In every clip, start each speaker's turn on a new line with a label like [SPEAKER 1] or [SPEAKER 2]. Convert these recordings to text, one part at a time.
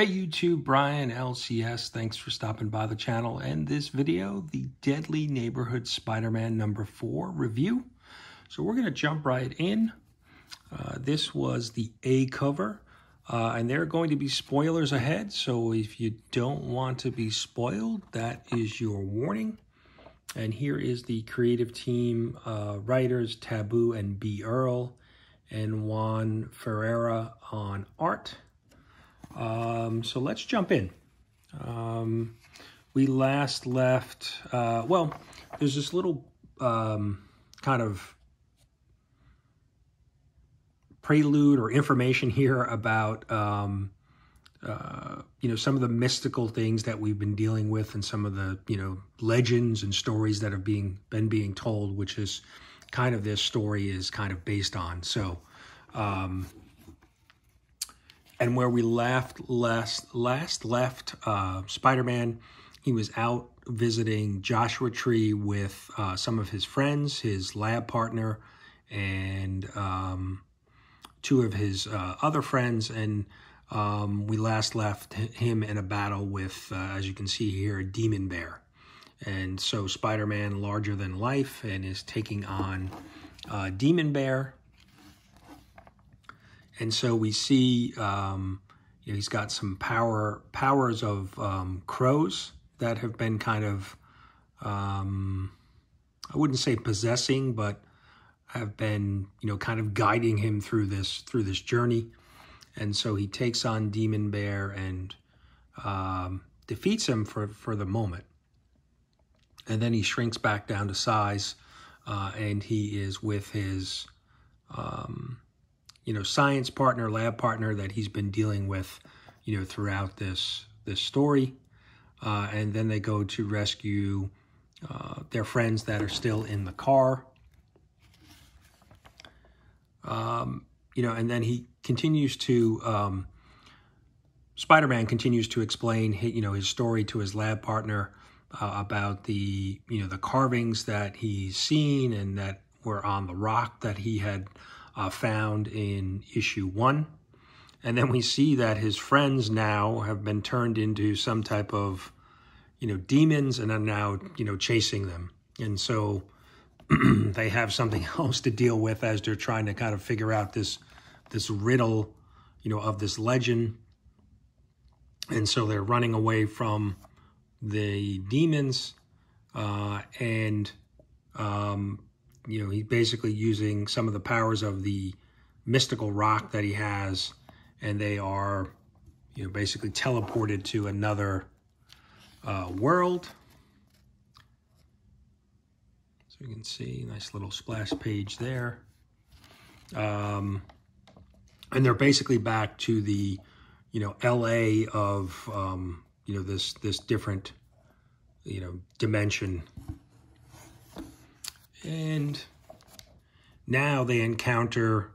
[SPEAKER 1] Hey YouTube, Brian LCS, thanks for stopping by the channel and this video, the Deadly Neighborhood Spider-Man #4 review. So we're going to jump right in. This was the A cover, and there are going to be spoilers ahead, so if you don't want to be spoiled, that is your warning. And here is the creative team, writers Taboo and B. Earl, and Juan Ferreira on art. So let's jump in. We last left, well, there's this little kind of prelude or information here about, you know, some of the mystical things that we've been dealing with and some of the, you know, legends and stories that have been being told, which is kind of this story is kind of based on. So, and where we last left Spider-Man, he was out visiting Joshua Tree with some of his friends, his lab partner, and two of his other friends. And we last left him in a battle with, as you can see here, a demon bear. And so Spider-Man, larger than life, and is taking on Demon Bear. And so we see, you know, he's got some powers of crows that have been kind of, I wouldn't say possessing, but have been, you know, kind of guiding him through this journey. And so he takes on Demon Bear and defeats him for the moment. And then he shrinks back down to size, and he is with his you know, science partner, lab partner that he's been dealing with, you know, throughout this story. And then they go to rescue their friends that are still in the car. You know, and then he continues to, Spider-Man continues to explain, you know, his story to his lab partner about the, you know, the carvings that he's seen and that were on the rock that he had found in issue 1. And then we see that his friends now have been turned into some type of, you know, demons and are now, you know, chasing them. And so they have something else to deal with as they're trying to kind of figure out this riddle, you know, of this legend. And so they're running away from the demons, and you know, he's basically using some of the powers of the mystical rock that he has, and they are, you know, basically teleported to another world. So you can see, nice little splash page there. And they're basically back to the, you know, LA of, you know, this different, you know, dimension. And now they encounter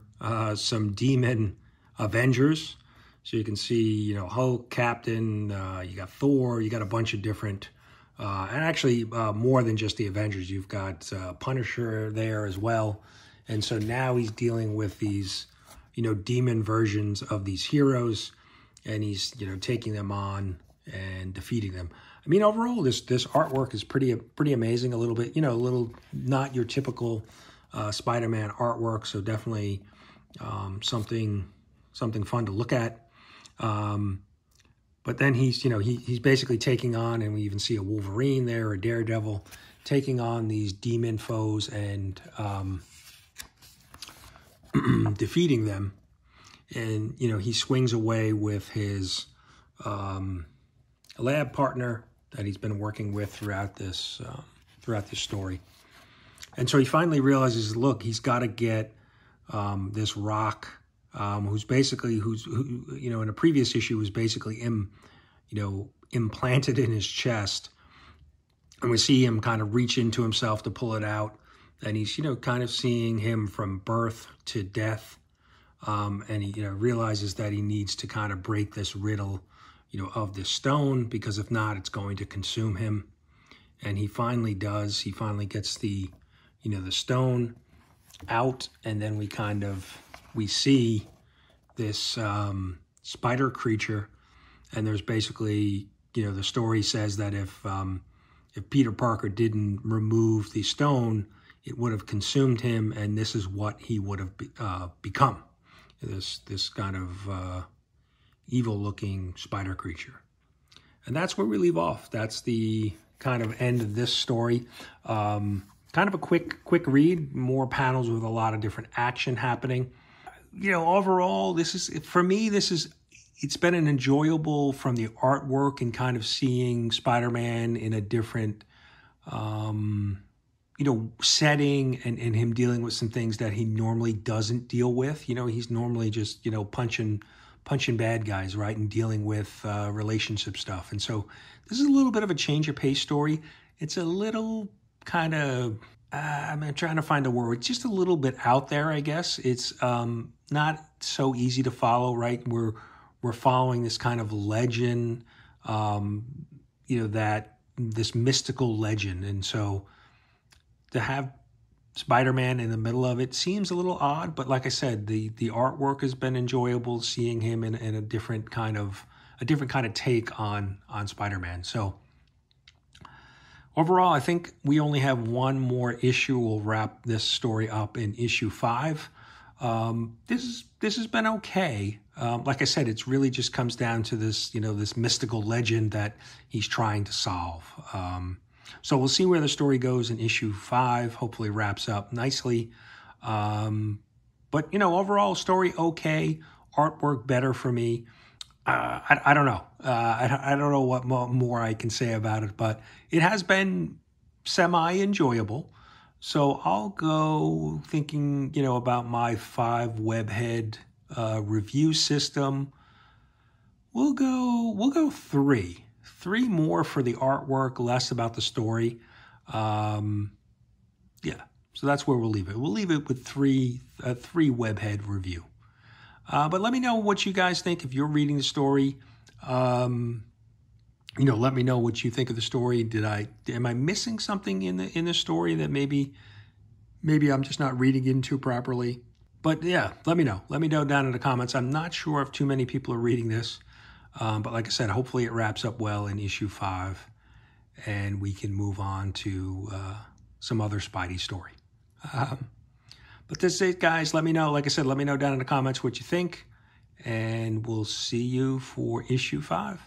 [SPEAKER 1] some demon Avengers. So you can see, you know, Hulk, Captain, you got Thor, you got a bunch of different, and actually more than just the Avengers. You've got Punisher there as well. And so now he's dealing with these, you know, demon versions of these heroes, and he's, you know, taking them on and defeating them. I mean, overall, this artwork is pretty amazing. A little bit, you know, a little not your typical Spider-Man artwork. So definitely something fun to look at. But then he's, you know, he's basically taking on, and we even see a Wolverine there, a Daredevil, taking on these demon foes and defeating them. And, you know, he swings away with his lab partner that he's been working with throughout this story. And so he finally realizes, look, he's got to get this rock, who you know, in a previous issue was basically you know, implanted in his chest. And we see him kind of reach into himself to pull it out. And he's, you know, kind of seeing him from birth to death. And he, you know, realizes that he needs to kind of break this riddle, you know, of this stone, because if not, it's going to consume him. And he finally does. He finally gets the, you know, the stone out, and then we see this spider creature And there's basically, the story says that if Peter Parker didn't remove the stone, it would have consumed him, and this is what he would have become. This kind of evil-looking spider creature. And that's where we leave off. That's the kind of end of this story. Kind of a quick read, more panels with a lot of different action happening. Overall, for me, it's been an enjoyable from the artwork and kind of seeing Spider-Man in a different, setting and him dealing with some things that he normally doesn't deal with. He's normally just, punching bad guys, right, and dealing with relationship stuff. And so this is a little bit of a change of pace story. It's a little kind of, I'm trying to find a word. It's just a little bit out there, I guess. It's not so easy to follow, right? We're following this kind of legend, that this mystical legend. And so to have Spider-Man in the middle of it seems a little odd, but like I said, the artwork has been enjoyable, seeing him in a different kind of take on Spider-Man. So overall, I think we only have one more issue. We'll wrap this story up in issue 5. This has been okay. Like I said, it's really just comes down to this, this mystical legend that he's trying to solve. So we'll see where the story goes in issue 5. Hopefully wraps up nicely. But, overall story okay. Artwork better for me. I don't know. I don't know what more I can say about it, but it has been semi-enjoyable. So I'll go thinking, about my 5 webhead review system. We'll go 3. 3 more for the artwork, less about the story. Yeah, so that's where we'll leave it. We'll leave it with 3 webhead review. But let me know what you guys think if you're reading the story. Let me know what you think of the story. Am I missing something in the story that maybe I'm just not reading into properly? But yeah, let me know. Let me know down in the comments. I'm not sure if too many people are reading this. But like I said, hopefully it wraps up well in issue 5 and we can move on to some other Spidey story. But that's it, guys. Let me know. Like I said, let me know down in the comments what you think, and we'll see you for issue 5.